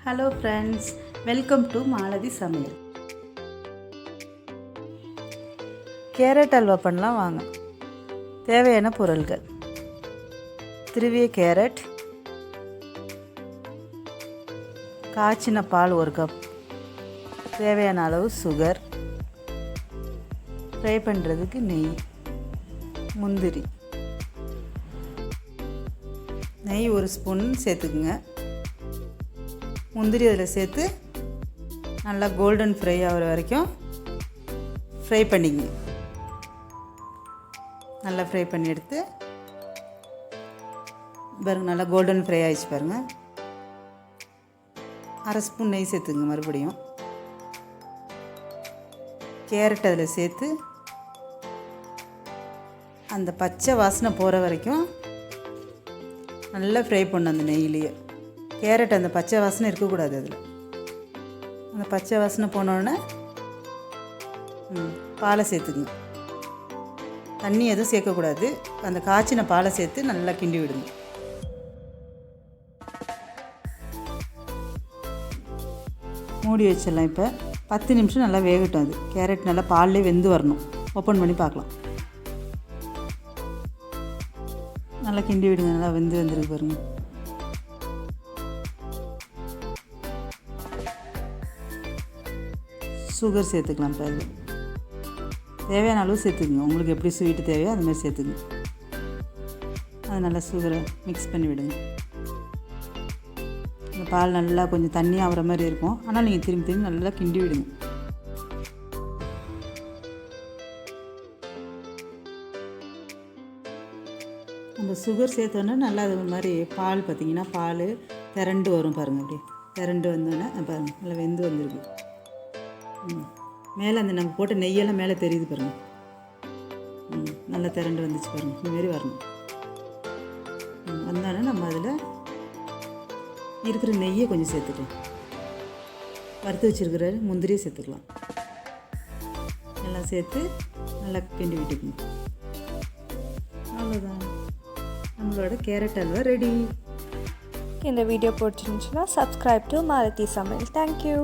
Hello friends, welcome to Malathi சமையல். Carrot halwa பண்ணலாம் வாங்க. தேவையான பொருட்கள்: திருவிய கேரட், காய்ச்சின பால் 1 கப், தேவையான அளவு சுகர், ஃப்ரை பண்ணுறதுக்கு நெய், முந்திரி. நெய் 1 ஸ்பூன் சேர்த்துக்குங்க. முந்திரி அதில் சேர்த்து நல்லா கோல்டன் ஃப்ரை ஆகிற வரைக்கும் ஃப்ரை பண்ணிக்கங்க. நல்லா ஃப்ரை பண்ணி எடுத்து பாருங்கள், நல்லா கோல்டன் ஃப்ரை ஆகிடுச்சு பாருங்கள். 1/2 ஸ்பூன் நெய் சேர்த்துங்க. மறுபடியும் கேரட் அதில் சேர்த்து அந்த பச்சை வாசனை போகிற வரைக்கும் நல்லா ஃப்ரை பண்ணணும். அந்த நெய்யிலேயே கேரட் அந்த பச்சை வாசனை இருக்கக்கூடாது. அதில் அந்த பச்சை வாசனை போனோடனே பாலை சேர்த்துக்குங்க. தண்ணி எதுவும் சேர்க்கக்கூடாது. அந்த காய்ச்சின பாலை சேர்த்து நல்லா கிண்டி விடுங்க. மூடி வச்சிடலாம். இப்போ 10 நிமிஷம் நல்லா வேகட்டும். அது கேரட் நல்லா பால்லே வெந்து வரணும். ஓப்பன் பண்ணி பார்க்கலாம். நல்லா கிண்டி விடுங்க. நல்லா வந்துருக்கு பாருங்க. சுகர் சேர்த்துக்கலாம். இப்போ அது தேவையான அளவு சேர்த்துக்குங்க. உங்களுக்கு எப்படி ஸ்வீட்டு தேவையோ அது மாதிரி சேர்த்துக்குங்க. அது நல்லா சுகரை மிக்ஸ் பண்ணி விடுங்க. இந்த பால் நல்லா கொஞ்சம் தண்ணி ஆகிற மாதிரி இருக்கும். ஆனால் நீங்கள் திரும்பி நல்லா கிண்டி விடுங்க. நம்ம சுகர் சேர்த்தோன்னே நல்லா அது மாதிரி பால் பார்த்திங்கன்னா பால் திரண்டு வரும் பாருங்கள். அப்படியே திரண்டு வந்தோடனே பாருங்கள் நல்லா வெந்து வந்துருக்கு. மேலே அந்த நம்ம போட்ட நெய்யெல்லாம் மேலே தெரியுது பாருங்கள். நல்லா திரண்டு வந்துச்சு பாருங்கள். இந்தமாரி வரணும். வந்தோடனே நம்ம அதில் இருக்கிற நெய்யை கொஞ்சம் சேர்த்துக்கலாம். வறுத்து வச்சுருக்கிற முந்திரியை சேர்த்துக்கலாம். எல்லாம் சேர்த்து நல்லா கிண்டி விட்டுக்கணும். அவ்வளோதான், நம்மளோட கேரட் அல்வா ரெடி. இந்த வீடியோ பிடிச்சிருந்துச்சுன்னா சப்ஸ்கிரைப் டு மாலதி சமையல். தேங்க்யூ.